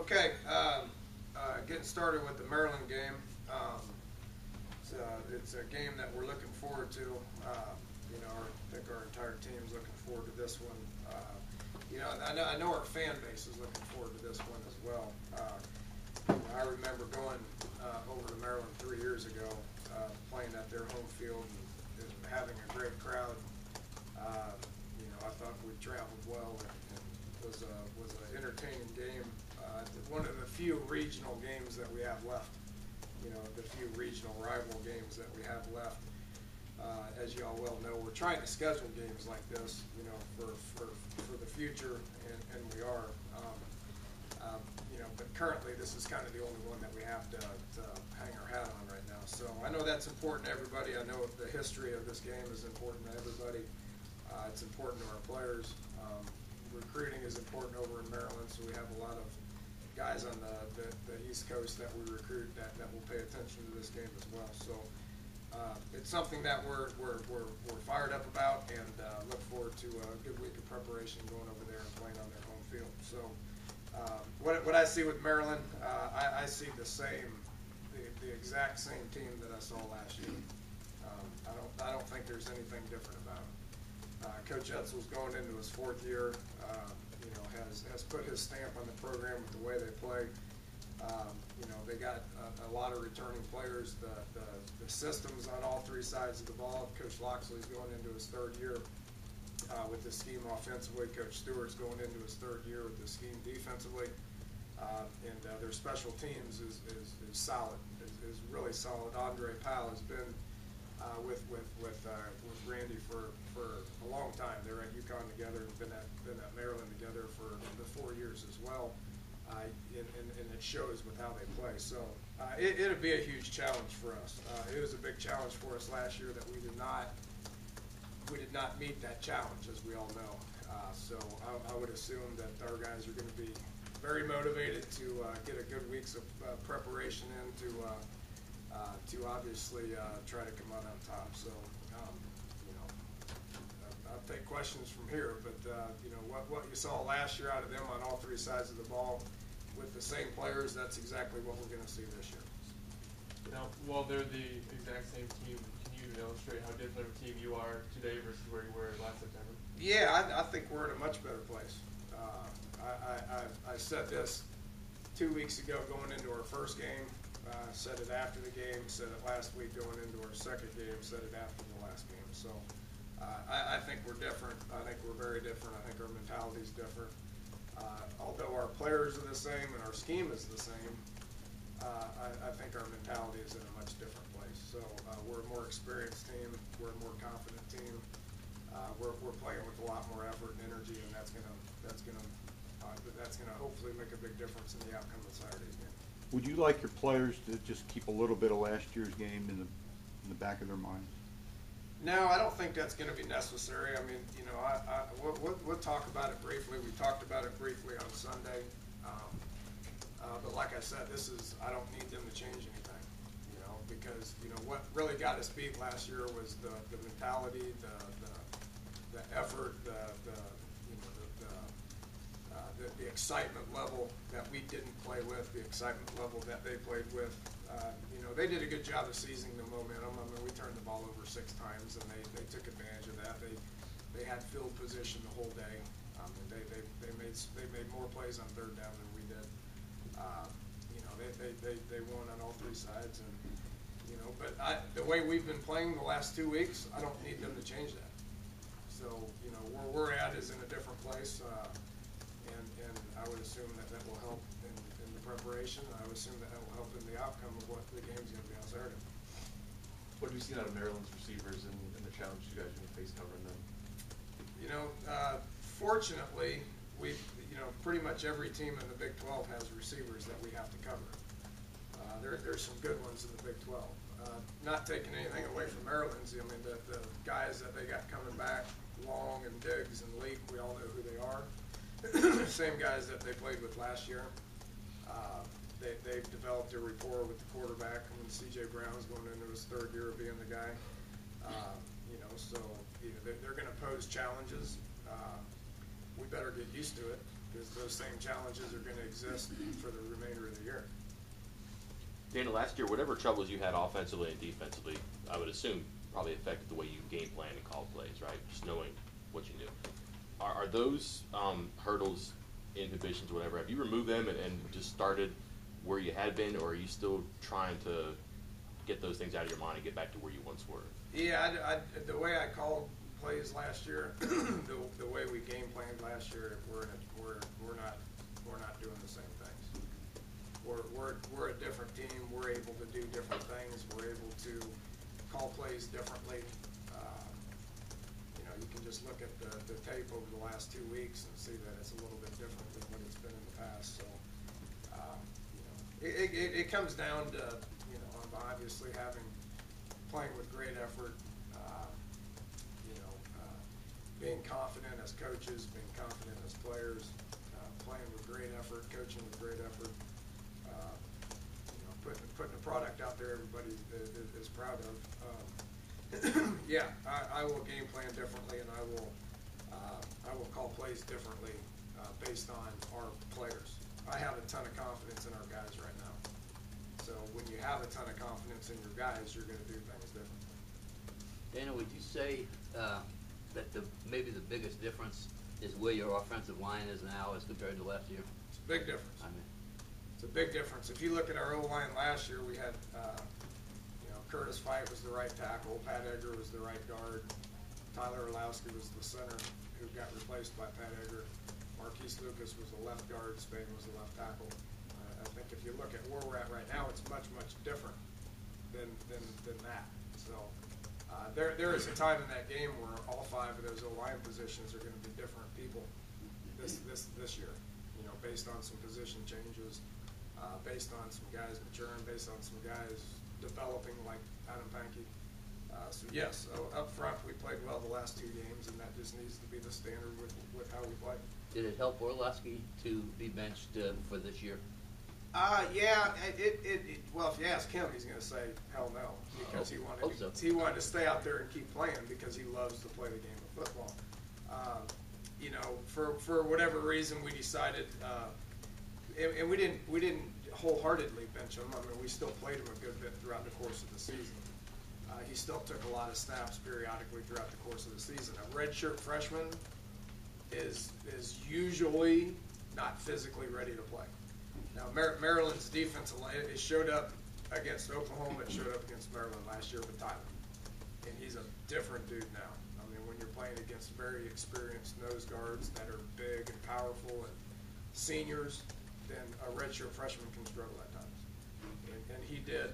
Okay, getting started with the Maryland game. It's a game that we're looking forward to. I think our entire team's looking forward to this one. I know our fan base is looking forward to this one as well. I remember going over to Maryland 3 years ago, playing at their home field and having a great crowd. I thought we traveled well and was an entertaining game. One of the few regional games that we have left. The few regional rival games that we have left. As you all well know, we're trying to schedule games like this, for the future, and we are. But currently this is kind of the only one that we have to hang our hat on right now. So I know that's important to everybody. I know the history of this game is important to everybody. It's important to our players. Recruiting is important over in Maryland, so we have a lot of guys on the East Coast that we recruit that will pay attention to this game as well. So it's something that we're fired up about, and look forward to a good week of preparation going over there and playing on their home field. So what I see with Maryland, I see the exact same team that I saw last year. I don't think there's anything different about it. Coach Etzel's going into his 4th year. Has put his stamp on the program with the way they play. They got a lot of returning players. The systems on all 3 sides of the ball. Coach Loxley's going into his 3rd year with the scheme offensively. Coach Stewart's going into his 3rd year with the scheme defensively. And their special teams is solid. Is really solid. Andre Powell has been with Randy for a long time. They're at UConn together, and been at Maryland together for the 4 years as well. And it shows with how they play. So it'll be a huge challenge for us. It was a big challenge for us last year that we did not meet that challenge, as we all know. So I would assume that our guys are going to be very motivated to get a good week's of preparation in to obviously try to come out on top. So I'll take questions from here, but what you saw last year out of them on all 3 sides of the ball with the same players, that's exactly what we're going to see this year. Now, while they're the exact same team, can you illustrate how different of a team you are today versus where you were last September? Yeah, I think we're in a much better place. I said this 2 weeks ago going into our first game, said it after the game, said it last week going into our second game, said it after the last game. So I think we're different. I think we're very different. I think our mentality is different. Although our players are the same and our scheme is the same, I think our mentality is in a much different place. So we're a more experienced team. We're a more confident team. We're playing with a lot more effort and energy, and that's gonna hopefully make a big difference in the outcome of Saturday's game. Would you like your players to just keep a little bit of last year's game in the back of their minds? No, I don't think that's going to be necessary. I mean, we'll talk about it briefly. We talked about it briefly on Sunday. But like I said, I don't need them to change anything, because, what really got us beat last year was the mentality, the effort, the excitement level that we didn't play with, the excitement level that they played with. They did a good job of seizing the momentum. I mean, we turned the ball over 6 times, and they took advantage of that. They had field position the whole day. They made more plays on 3rd down than we did. They won on all 3 sides, and But the way we've been playing the last 2 weeks, I don't need them to change that. So where we're at is in a different place, and I would assume that will help in the preparation. I would assume that will help in the outcome of what the game's going to be on Saturday. What have you seen out of Maryland's receivers and the challenge you guys are going to face covering them? Fortunately, we've pretty much every team in the Big 12 has receivers that we have to cover. There's some good ones in the Big 12. Not taking anything away from Maryland's. I mean, the guys that they got coming back, Long and Diggs and Leak, we all know who they are. Same guys that they played with last year. They've developed a rapport with the quarterback. I mean, C.J. Brown's going into his 3rd year of being the guy. So they're going to pose challenges. We better get used to it. because those same challenges are going to exist for the remainder of the year. Dana, last year, whatever troubles you had offensively and defensively, I would assume probably affected the way you game plan and call plays, right? Just knowing what you knew. Are those hurdles, inhibitions, whatever, have you removed them and just started where you had been, or are you still trying to get those things out of your mind and get back to where you once were? Yeah, the way I called plays last year, the way we game planned last year, we're not doing the same things. We're a different team. We're able to do different things. We're able to call plays differently. You can just look at the tape over the last 2 weeks and see that it's a little bit different than what it's been in the past. So, it comes down to obviously playing with great effort. Being confident as coaches, being confident as players, playing with great effort, coaching with great effort, putting a product out there everybody is proud of. Yeah, I will game plan differently, and I will call plays differently based on our players. I have a ton of confidence in our guys right now. So when you have a ton of confidence in your guys, you're going to do things differently. Dana, would you say that maybe the biggest difference is where your offensive line is now as compared to last year? It's a big difference. I mean, it's a big difference. If you look at our O-line last year, we had Curtis Fight was the right tackle, Pat Egger was the right guard, Tyler Orlowski was the center who got replaced by Pat Egger, Marquise Lucas was the left guard, Spain was the left tackle. I think if you look at where we're at right now, it's much different than that. So there is a time in that game where all 5 of those O-line positions are going to be different people this year. Based on some position changes, based on some guys maturing, based on some guys developing like Adam Pankey. So yes, up front we played well the last 2 games, and that just needs to be the standard with how we play. did it help Orlowski to be benched for this year? Yeah. Well, if you ask him, he's going to say hell no, because he wanted to stay out there and keep playing because he loves to play the game of football. For whatever reason, we decided, and we didn't wholeheartedly bench him. I mean, we still played him a good bit throughout the course of the season. He still took a lot of snaps periodically throughout the course of the season. A redshirt freshman is usually not physically ready to play. Now, Maryland's defensive line, it showed up against Oklahoma, it showed up against Maryland last year with Tyler. And he's a different dude now. I mean, when you're playing against very experienced nose guards that are big and powerful and seniors, then a redshirt freshman can struggle at times. And he did.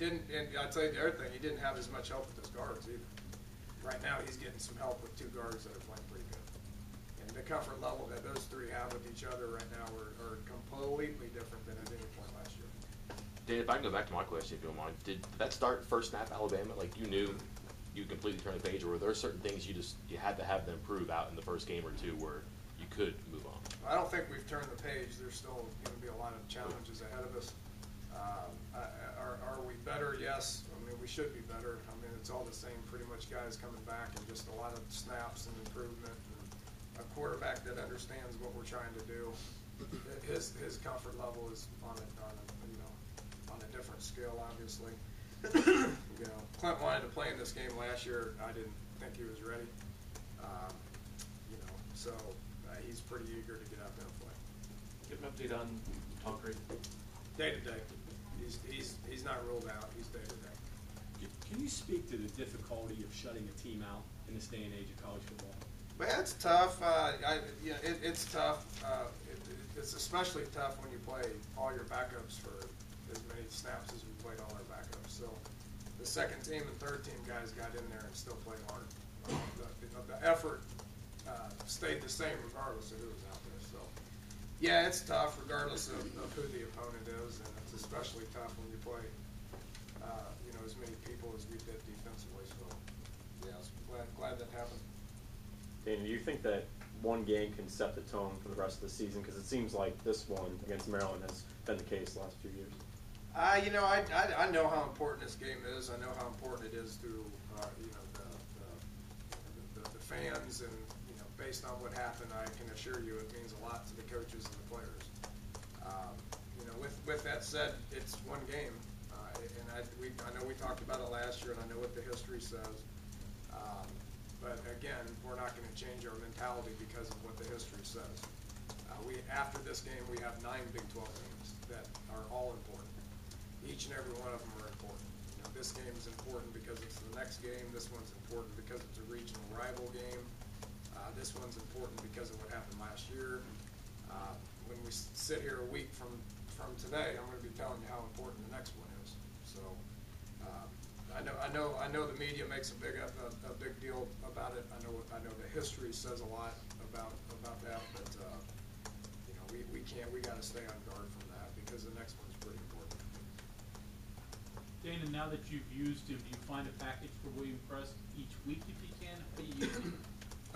And I'll tell you the other thing, he didn't have as much help with his guards either. Right now, he's getting some help with 2 guards that are playing pretty good. And the comfort level that those 3 have with each other right now are completely different than at any point last year. Dan, if I can go back to my question, if you don't mind, did that start first snap Alabama? Like you knew you completely turned the page, or were there certain things you had to have them prove out in the first game or 2 where you could move on? I don't think we've turned the page. There's still going to be a lot of challenges ahead of us. Are we better? Yes. I mean, we should be better. I mean, it's all the same, pretty much guys coming back and just a lot of snaps and improvement. And a quarterback that understands what we're trying to do. His comfort level is on a different scale, obviously. Clint wanted to play in this game last year. I didn't think he was ready. So he's pretty eager to get out there and play. Give an update on Tonkery. Day to day. He's not ruled out. He's day to day. Can you speak to the difficulty of shutting a team out in this day and age of college football? Well, it's tough. It's tough. It's especially tough when you play all your backups for as many snaps as we played all our backups. So the second team and third team guys got in there and still played hard. The effort stayed the same regardless of who was out there. So yeah, it's tough regardless of who the opponent is, and it's especially tough when you play as many people as we did defensively. So yeah, I was glad that happened. Dan, do you think that one game can set the tone for the rest of the season? Because it seems like this one against Maryland has been the case the last few years. I know how important this game is. I know how important it is to the fans and based on what happened, I can assure you it means a lot to the coaches and the players. You know, with that said, it's one game, and I know we talked about it last year, and I know what the history says. But again, we're not going to change our mentality because of what the history says. After this game, we have 9 Big 12 games that are all important. Each and every one of them are important. You know, this game is important because it's the next game. This one's important because it's a regional rival game. This one's important because of what happened last year. When we sit here a week from today, I'm going to be telling you how important the next one is. So I know the media makes a big deal about it. I know the history says a lot about that, but you know, we got to stay on guard from that because the next one's pretty important. Dana, now that you've used him, do you find a package for William Press each week if you can? How do you use him?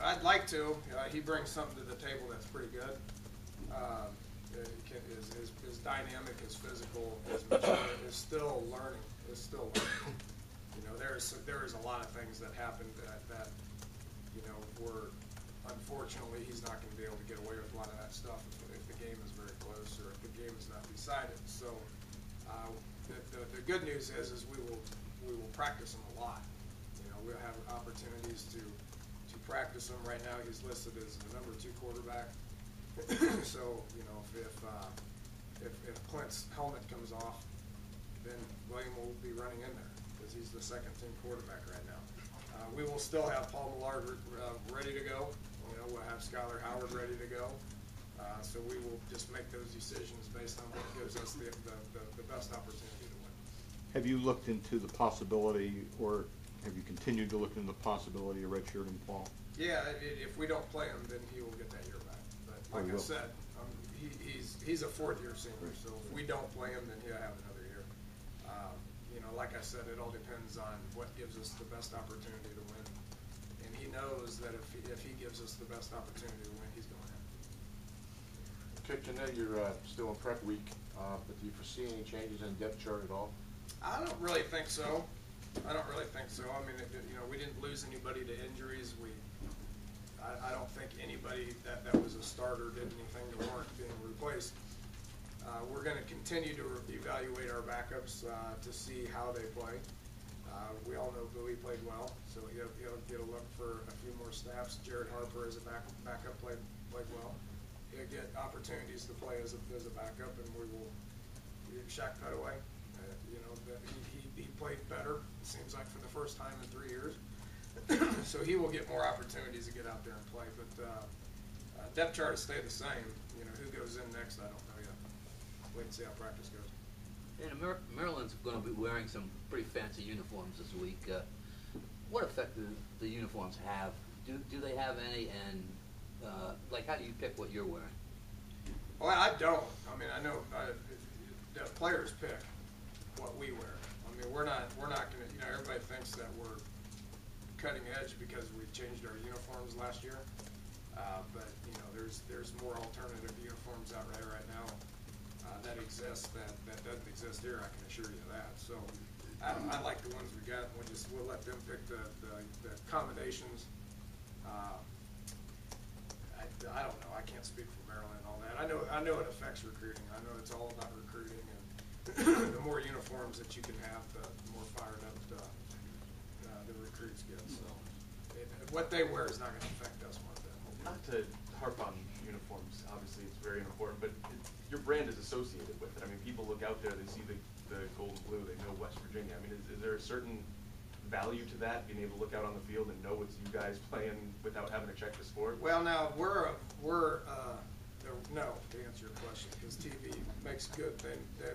I'd like to. He brings something to the table that's pretty good. Is dynamic, is physical, is mature, is still learning. You know, there is a lot of things that happened that you know, were unfortunately he's not going to be able to get away with a lot of that stuff if the game is very close or if the game is not decided. So the good news is we will practice him a lot. You know, we'll have opportunities to practice him. Right now he's listed as the number 2 quarterback. So you know, if Clint's helmet comes off, then William will be running in there because he's the second-team quarterback right now. We will still have Paul Millard ready to go. You know, we'll have Skylar Howard ready to go. So we will just make those decisions based on what gives us the best opportunity to win. Have you looked into the possibility, or have you continued to look into the possibility of redshirting Paul? Yeah, if we don't play him, then he will get that year back. But like I said, he's a 4th-year senior, so if we don't play him, then he'll have another year. You know, like I said, it all depends on what gives us the best opportunity to win. And he knows that if he gives us the best opportunity to win, he's going in. Coach, I know you're still in prep week, but do you foresee any changes in depth chart at all? I don't really think so. I mean, you know, we didn't lose anybody to injuries. I don't think anybody that was a starter did anything to warrant being replaced. We're going to continue to evaluate our backups to see how they play. We all know Bowie played well, so he'll get a look for a few more snaps. Jared Harper as a backup played well. He'll get opportunities to play as a backup, and we will. Shaq Petaway, you know, he played better. It seems like for the first time in 3 years. So he will get more opportunities to get out there and play. But depth chart will stay the same. You know, who goes in next, I don't know yet. Wait and see how practice goes. And Maryland's going to be wearing some pretty fancy uniforms this week. What effect do the uniforms have? Do they have any? And like, how do you pick what you're wearing? Well, I don't. I mean, I know the players pick what we wear. I mean, we're not going to. You know, everybody thinks that we're cutting edge because we changed our uniforms last year. But you know, there's more alternative uniforms out there right now that exist that doesn't exist here. I can assure you that. So I like the ones we got. We'll let them pick the accommodations. I don't know. I can't speak for Maryland and all that. I know it affects recruiting. I know it's all about recruiting, and the more uniforms that you can have, the more fired up the recruits get. So what they wear is not going to affect us one bit. Not to harp on uniforms, obviously it's very important, but your brand is associated with it. I mean, people look out there, they see the gold and blue, they know West Virginia. I mean, is there a certain value to that, being able to look out on the field and know it's you guys playing without having to check the score? Well, now no, to answer your question, because TV makes good.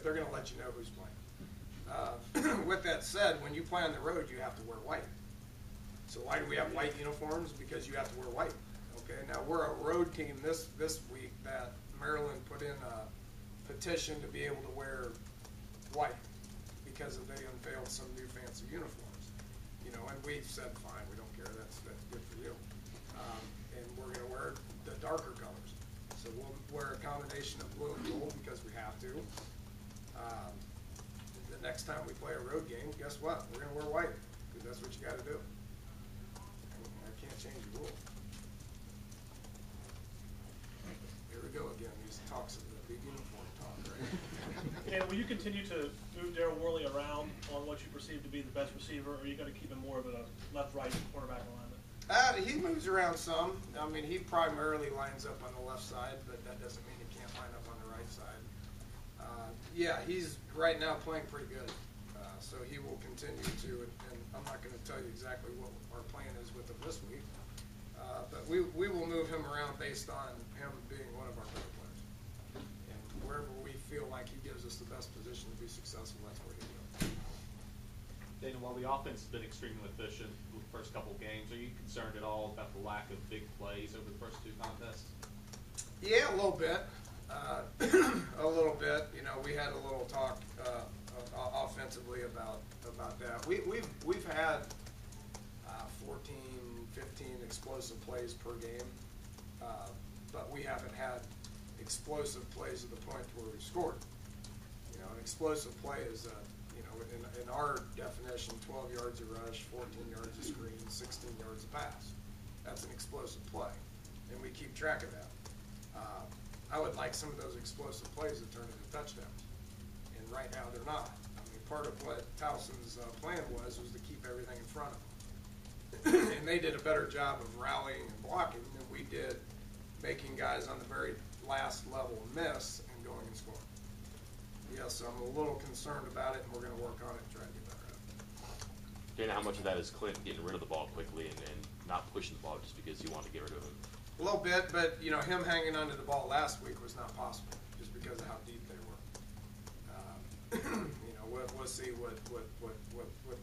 They're going to let you know who's playing. With that said, when you play on the road, you have to wear white. So why do we have white uniforms? Because you have to wear white. Okay. Now we're a road team this week that Maryland put in a petition to be able to wear white because they unveiled some new fancy uniforms. You know, and we said, fine, we don't care. That's good for you. And we're going to wear the darker colors. So we'll wear a combination of blue and gold because we have to. The next time we play a road game, guess what? We're going to wear white because that's what you got to do. I can't change the rule. talks of the big uniform talk, right? And will you continue to move Darryl Worley around on what you perceive to be the best receiver, or are you going to keep him more of a left-right quarterback alignment? He moves around some. I mean, he primarily lines up on the left side, but that doesn't mean he can't line up on the right side. Yeah, he's right now playing pretty good. So he will continue to, and I'm not going to tell you exactly what our plan is with him this week, but we will move him around based on him being one of our better players. And wherever we feel like he gives us the best position to be successful, that's where he'll go. Dana, while the offense has been extremely efficient the first couple of games, are you concerned at all about the lack of big plays over the first two contests? Yeah, a little bit. A little bit. You know, we had a little talk offensively about that. We've had 14, 15 explosive plays per game, but we haven't had explosive plays at the point where we've scored. You know, an explosive play is in our definition, 12 yards a rush, 14 yards a screen, 16 yards a pass. That's an explosive play, and we keep track of that. I would like some of those explosive plays to turn into touchdowns, and right now they're not. I mean, part of what Towson's plan was to keep everything in front of them, and they did a better job of rallying and blocking than we did making guys on the very last level miss and going and scoring. Yes, I'm a little concerned about it, and we're going to work on it and try to get better at it. Dana, how much of that is Clint getting rid of the ball quickly and not pushing the ball just because you want to get rid of him? A little bit, but you know, him hanging onto the ball last week was not possible just because of how deep they were. You know, we'll see what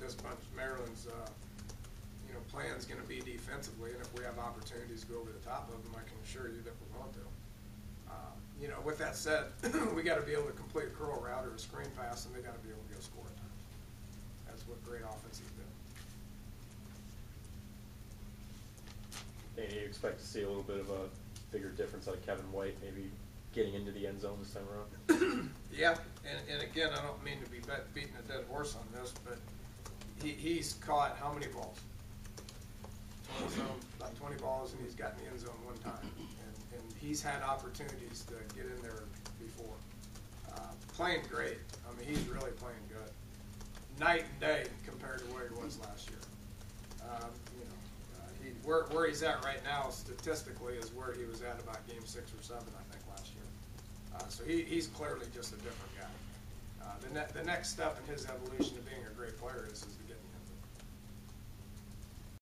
this bunch of Maryland's plan's going to be defensively, and if we have opportunities to go over the top of them, I can assure you that we're going to. You know, with that said, we got to be able to complete a curl route or a screen pass, and they got to be able to go score at times. That's what great offenses do. And you expect to see a little bit of a bigger difference out of Kevin White, maybe getting into the end zone this time around? Yeah, and again, I don't mean to be beating a dead horse on this, but he's caught how many balls? About 20 balls, and he's gotten the end zone one time. And he's had opportunities to get in there before. Playing great. I mean, he's really playing good. Night and day compared to where he was last year. Where he's at right now statistically is where he was at about game 6 or 7, I think, last year. So he's clearly just a different guy. The next step in his evolution to being a great player is